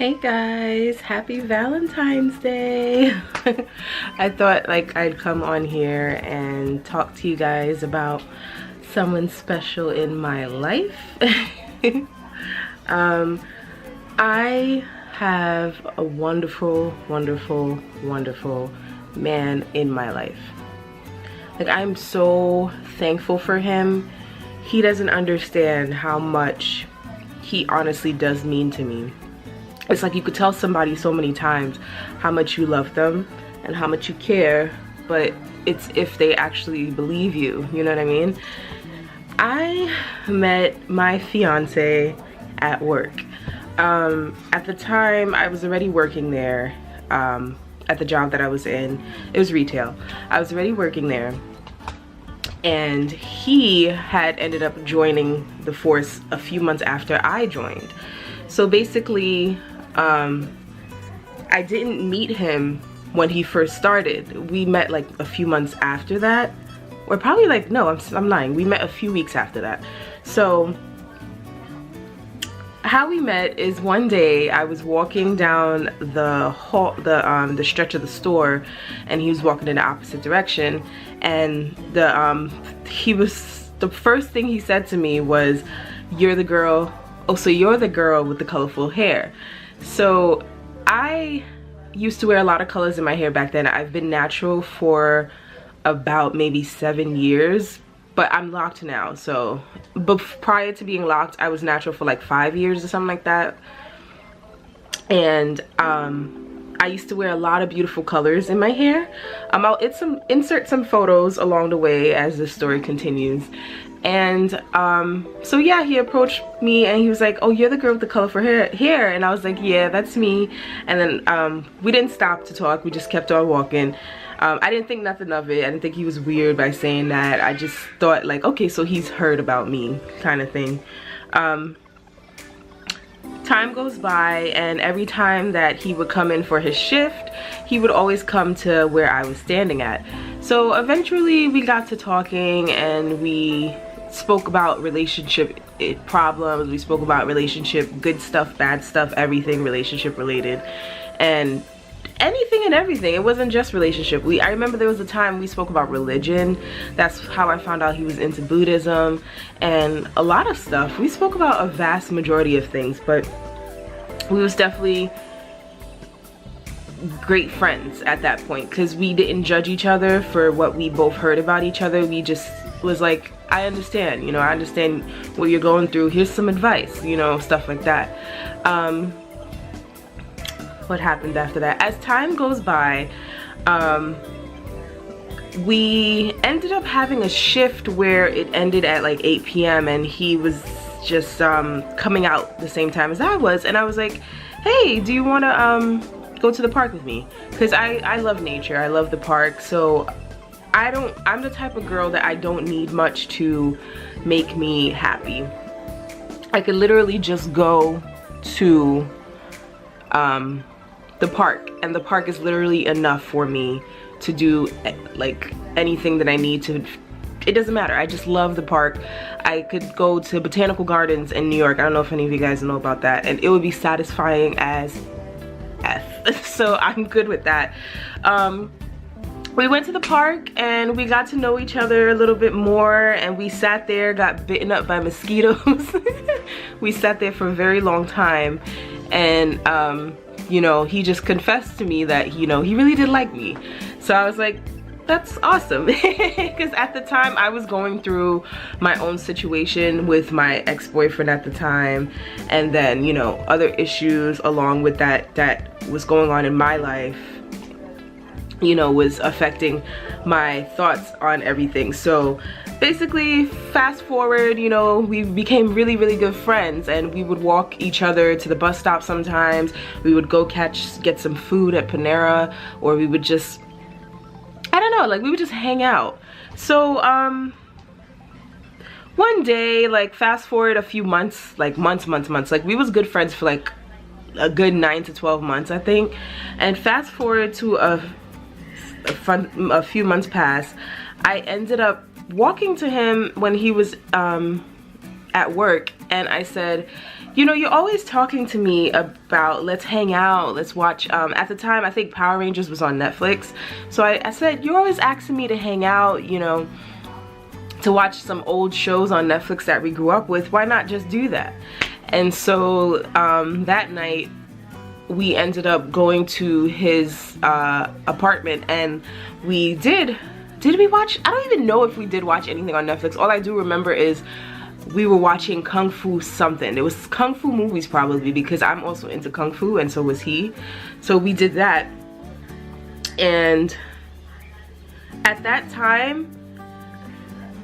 Hey guys, happy Valentine's Day. I thought like I'd come on here and talk to you guys about someone special in my life. I have a wonderful man in my life. Like, I'm so thankful for him. He doesn't understand how much he honestly does mean to me. It's like you could tell somebody so many times how much you love them and how much you care, but it's if they actually believe you, you know what I mean? I met my fiance at work. At the time, I was already working there at the job that I was in. It was retail. I was already working there, and he had ended up joining the force a few months after I joined. So basically, I didn't meet him when he first started. We met like a few months after that, or probably like, no, I'm lying. We met a few weeks after that. So how we met is one day I was walking down the hall, the stretch of the store, and he was walking in the opposite direction, and the first thing he said to me was, "You're the girl. Oh, so you're the girl with the colorful hair." So I used to wear a lot of colors in my hair back then. I've been natural for about maybe 7 years, but I'm locked now. So, but prior to being locked, I was natural for like 5 years or something like that. And I used to wear a lot of beautiful colors in my hair. I'll insert some photos along the way as the story continues. And so yeah, he approached me and he was like, "Oh, you're the girl with the colorful hair." And I was like, "Yeah, that's me." And then we didn't stop to talk. We just kept on walking. I didn't think nothing of it. I didn't think he was weird by saying that. I just thought like, okay, so he's heard about me kind of thing. Time goes by, and every time that he would come in for his shift, he would always come to where I was standing at. So eventually we got to talking, and we spoke about relationship problems. We spoke about relationship good stuff, bad stuff, everything relationship related, and anything and everything. It wasn't just relationship. I remember there was a time we spoke about religion. That's how I found out he was into Buddhism and a lot of stuff. We spoke about a vast majority of things, but we was definitely great friends at that point because we didn't judge each other for what we both heard about each other. We just was like, I understand, you know, I understand what you're going through. Here's some advice, you know, stuff like that. What happened after that? As time goes by, we ended up having a shift where it ended at like 8 p.m. and he was just coming out the same time as I was, and I was like, "Hey, do you want to go to the park with me?" Because I love nature. I love the park. So I'm the type of girl that I don't need much to make me happy. I could literally just go to the park, and the park is literally enough for me to do like anything that I need to. It doesn't matter. I just love the park. I could go to botanical gardens in New York. I don't know if any of you guys know about that, and it would be satisfying as F. So I'm good with that. We went to the park and we got to know each other a little bit more, and we sat there, got bitten up by mosquitoes. We sat there for a very long time, and you know, he just confessed to me that, you know, he really did like me. So I was like, that's awesome. Because at the time I was going through my own situation with my ex-boyfriend at the time, and then, you know, other issues along with that was going on in my life, you know, was affecting my thoughts on everything. So basically, fast forward, you know, we became really good friends, and we would walk each other to the bus stop sometimes. We would go get some food at Panera, or we would just, I don't know, like we would just hang out. So one day, like fast forward a few months, like months, like we was good friends for like a good 9 to 12 months, I think. And fast forward to a few months past, I ended up walking to him when he was at work, and I said, you know, you're always talking to me about let's hang out, let's watch, at the time I think Power Rangers was on Netflix, so I said, you're always asking me to hang out, you know, to watch some old shows on Netflix that we grew up with. Why not just do that? And so that night we ended up going to his apartment, and we did we watch, I don't even know if we did watch anything on Netflix. All I do remember is we were watching Kung Fu something. It was Kung Fu movies probably, because I'm also into Kung Fu and so was he. So we did that. And at that time,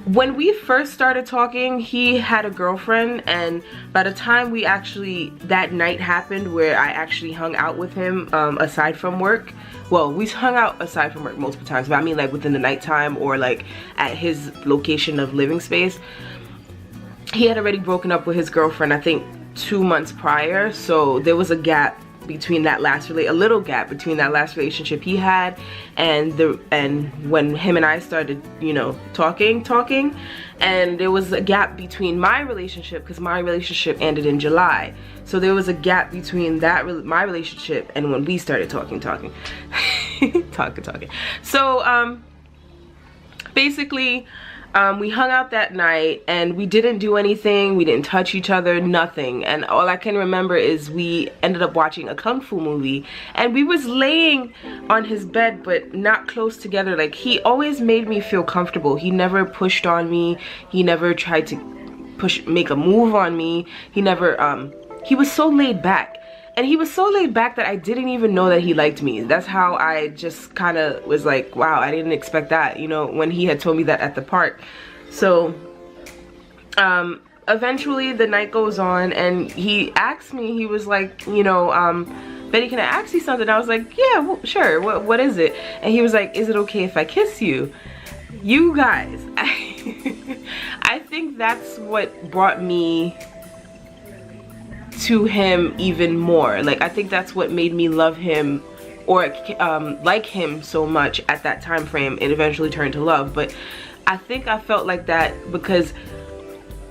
when we first started talking, he had a girlfriend, and by the time we actually, that night happened where I actually hung out with him aside from work. Well, we hung out aside from work multiple times, but I mean like within the nighttime or like at his location of living space. He had already broken up with his girlfriend, I think 2 months prior, so there was a gap between that last a little gap between that last relationship he had and when him and I started, you know, talking, and there was a gap between my relationship, because my relationship ended in July, so there was a gap between that my relationship and when we started talking. So basically we hung out that night and we didn't do anything, we didn't touch each other, nothing, and all I can remember is we ended up watching a Kung Fu movie, and we was laying on his bed but not close together. Like, he always made me feel comfortable. He never pushed on me, he never tried to make a move on me, he never he was so laid back. And he was so laid back that I didn't even know that he liked me. That's how I just kind of was like, wow, I didn't expect that, you know, when he had told me that at the park. So eventually the night goes on and he asked me, he was like, you know, Betty, can I ask you something? I was like, yeah, well, sure, what is it? And he was like, is it okay if I kiss you? You guys, I think that's what brought me to him even more. Like, I think that's what made me love him or like him so much at that time frame. It eventually turned to love, but I think I felt like that because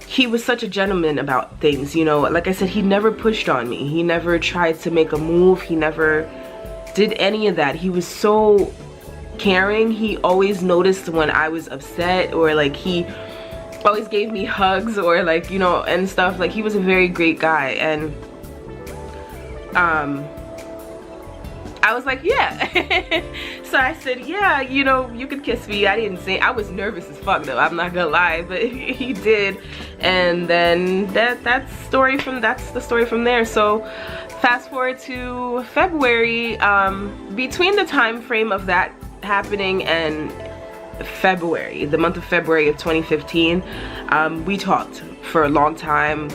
he was such a gentleman about things, you know. Like I said, he never pushed on me, he never tried to make a move, he never did any of that. He was so caring. He always noticed when I was upset, or like he always gave me hugs, or like, you know, and stuff. Like, he was a very great guy. And I was like, yeah. So I said, yeah, you know, you could kiss me. I didn't say, I was nervous as fuck though, I'm not gonna lie, but he did. And then that's the story from there. So fast forward to February, between the time frame of that happening and February, the month of February of 2015, we talked for a long time.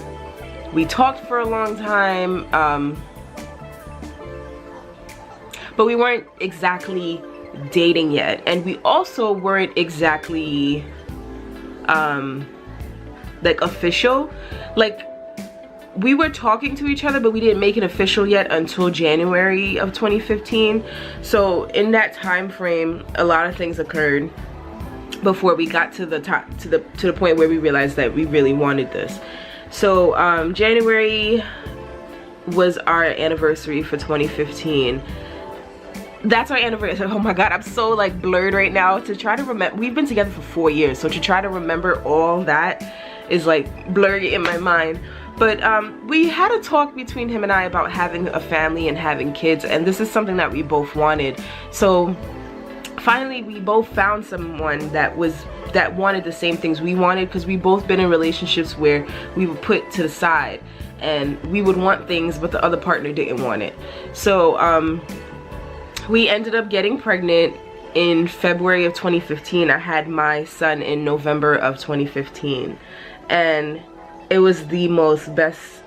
But we weren't exactly dating yet, and we also weren't exactly like official. Like, we were talking to each other, but we didn't make it official yet until January of 2015. So in that time frame, a lot of things occurred before we got to the point where we realized that we really wanted this. So January was our anniversary for 2015. That's our anniversary. Oh my god, I'm so like blurred right now to try to remember. We've been together for 4 years, so to try to remember all that is like blurry in my mind. But we had a talk between him and I about having a family and having kids, and this is something that we both wanted. So finally we both found someone that wanted the same things we wanted, because we both been in relationships where we were put to the side and we would want things but the other partner didn't want it. So we ended up getting pregnant in February of 2015. I had my son in November of 2015, and it was the best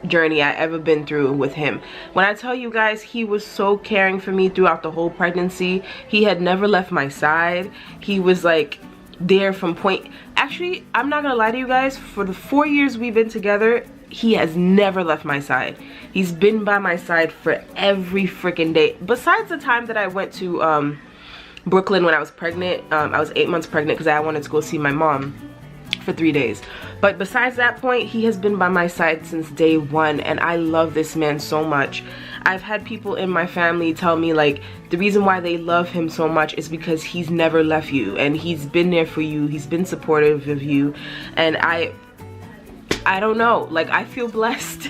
journey I ever been through with him. When I tell you guys, he was so caring for me throughout the whole pregnancy. He had never left my side. He was like there from actually, I'm not gonna lie to you guys, for the 4 years we've been together, he has never left my side. He's been by my side for every freaking day. Besides the time that I went to Brooklyn when I was pregnant, I was 8 months pregnant because I wanted to go see my mom for 3 days. But besides that point, he has been by my side since day one, and I love this man so much. I've had people in my family tell me like the reason why they love him so much is because he's never left you, and he's been there for you, he's been supportive of you. And I don't know, like I feel blessed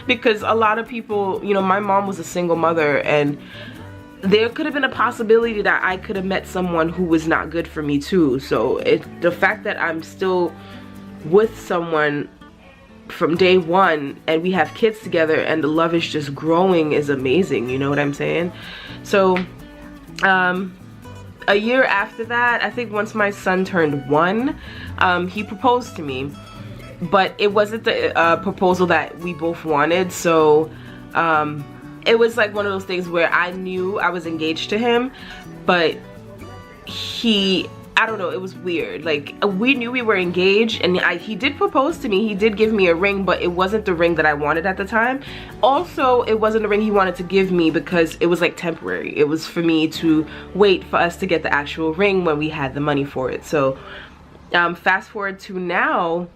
because a lot of people, you know, my mom was a single mother, and there could have been a possibility that I could have met someone who was not good for me too. So the fact that I'm still with someone from day one and we have kids together and the love is just growing is amazing, you know what I'm saying? So a year after that, I think once my son turned 1, he proposed to me, but it wasn't the proposal that we both wanted. So it was like one of those things where I knew I was engaged to him, but I don't know, it was weird. Like, we knew we were engaged, and he did propose to me. He did give me a ring, but it wasn't the ring that I wanted at the time. Also, it wasn't the ring he wanted to give me because it was like temporary. It was for me to wait for us to get the actual ring when we had the money for it. So fast forward to now,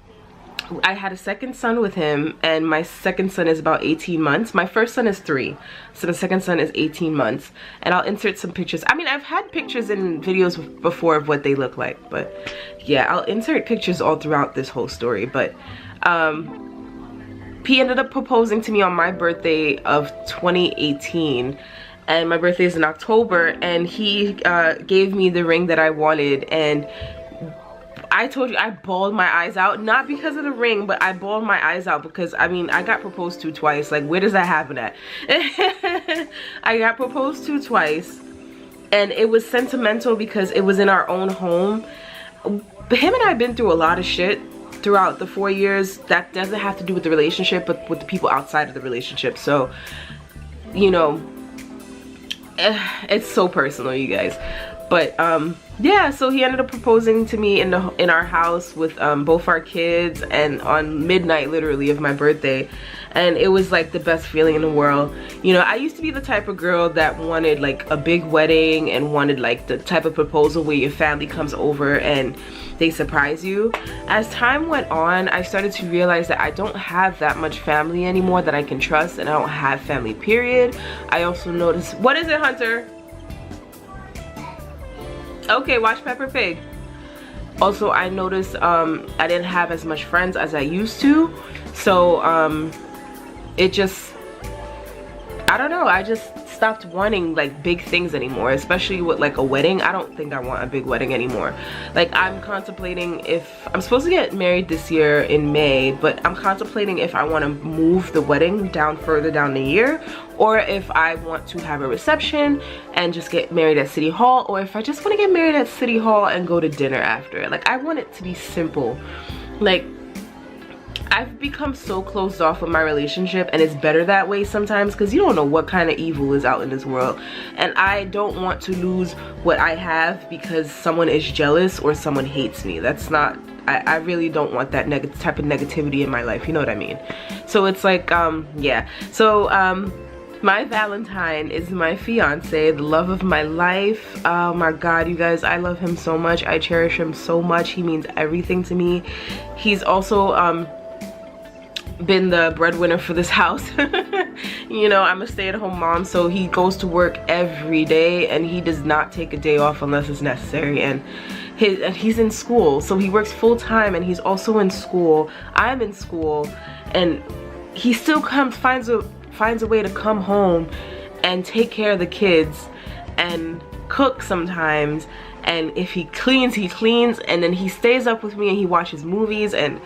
I had a second son with him, and my second son is about 18 months. My first son is 3, so the second son is 18 months. And I'll insert some pictures. I mean, I've had pictures and videos before of what they look like, but yeah, I'll insert pictures all throughout this whole story. But he ended up proposing to me on my birthday of 2018, and my birthday is in October, and he gave me the ring that I wanted. And I told you, I bawled my eyes out, not because of the ring, but I bawled my eyes out because, I mean, I got proposed to twice. Like, where does that happen at? I got proposed to twice, and it was sentimental because it was in our own home. Him and I have been through a lot of shit throughout the 4 years that doesn't have to do with the relationship, but with the people outside of the relationship. So, you know, it's so personal, you guys. But yeah, so he ended up proposing to me in our house with both our kids, and on midnight literally of my birthday. And it was like the best feeling in the world. You know, I used to be the type of girl that wanted like a big wedding and wanted like the type of proposal where your family comes over and they surprise you. As time went on, I started to realize that I don't have that much family anymore that I can trust, and I don't have family, period. I also noticed, what is it, Hunter? Okay, watch Peppa Pig. Also, I noticed I didn't have as much friends as I used to. So it just, I don't know, I just stopped wanting like big things anymore, especially with like a wedding. I don't think I want a big wedding anymore. Like, I'm contemplating if I'm supposed to get married this year in May, but I'm contemplating if I want to move the wedding down further down the year, or if I want to have a reception and just get married at City Hall, or if I just want to get married at City Hall and go to dinner after. Like, I want it to be simple. Like, I've become so closed off with my relationship, and it's better that way sometimes because you don't know what kind of evil is out in this world. And I don't want to lose what I have because someone is jealous or someone hates me. That's not, I really don't want that type of negativity in my life, you know what I mean? So it's like, yeah. So my Valentine is my fiance, the love of my life. Oh my god, you guys, I love him so much. I cherish him so much. He means everything to me. He's also been the breadwinner for this house. You know, I'm a stay-at-home mom, so he goes to work every day, and he does not take a day off unless it's necessary. And he's in school, so he works full-time, and he's also in school. I'm in school, and he still finds a way to come home and take care of the kids and cook sometimes. And if he cleans, and then he stays up with me and he watches movies and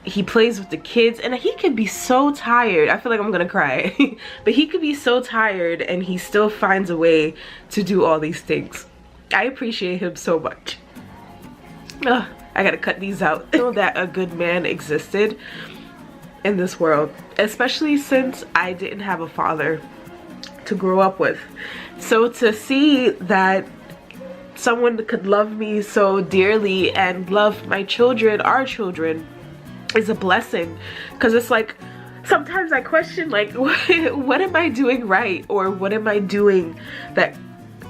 he plays with the kids. And he could be so tired, I feel like I'm gonna cry. But he could be so tired and he still finds a way to do all these things. I appreciate him so much. Ugh, I gotta cut these out. I know that a good man existed in this world, especially since I didn't have a father to grow up with. So to see that someone could love me so dearly and love my children, our children, is a blessing. Because it's like, sometimes I question like, what am I doing right, or what am I doing that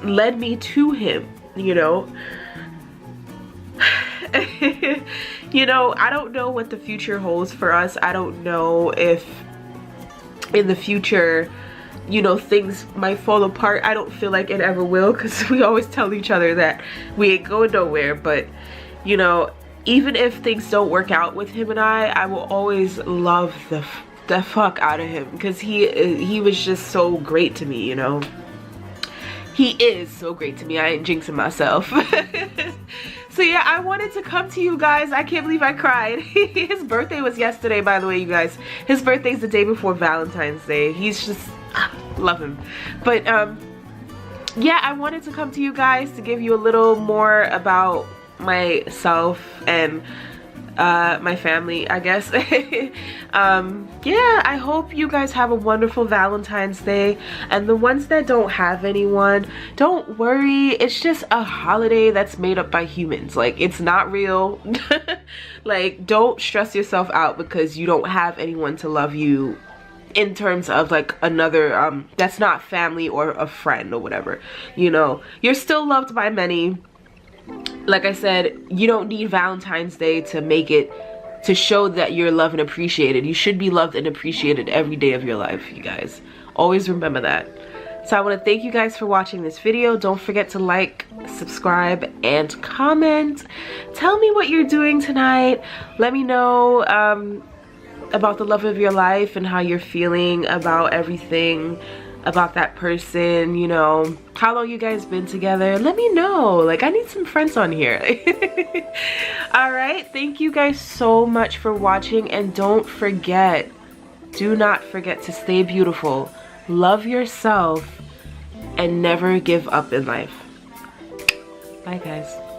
led me to him, you know? you know, I don't know what the future holds for us. I don't know if in the future, you know, things might fall apart. I don't feel like it ever will, because we always tell each other that we ain't going nowhere. But you know, even if things don't work out with him and I will always love the fuck out of him, because he was just so great to me, you know. He is so great to me. I ain't jinxing myself. So yeah, I wanted to come to you guys. I can't believe I cried. His birthday was yesterday, by the way, you guys. His birthday's the day before Valentine's Day. He's just, love him. But yeah, I wanted to come to you guys to give you a little more about myself and my family, I guess. Yeah, I hope you guys have a wonderful Valentine's Day. And the ones that don't have anyone, don't worry, it's just a holiday that's made up by humans. Like, it's not real. Like, don't stress yourself out because you don't have anyone to love you in terms of like another that's not family or a friend or whatever. You know, you're still loved by many. Like I said, you don't need Valentine's Day to make it, to show that you're loved and appreciated. You should be loved and appreciated every day of your life, you guys. Always remember that. So I want to thank you guys for watching this video. Don't forget to like, subscribe, and comment. Tell me what you're doing tonight. Let me know about the love of your life and how you're feeling about everything, about that person, you know, how long you guys been together. Let me know. Like, I need some friends on here. All right, thank you guys so much for watching, and don't forget, do not forget to stay beautiful, love yourself, and never give up in life. Bye guys.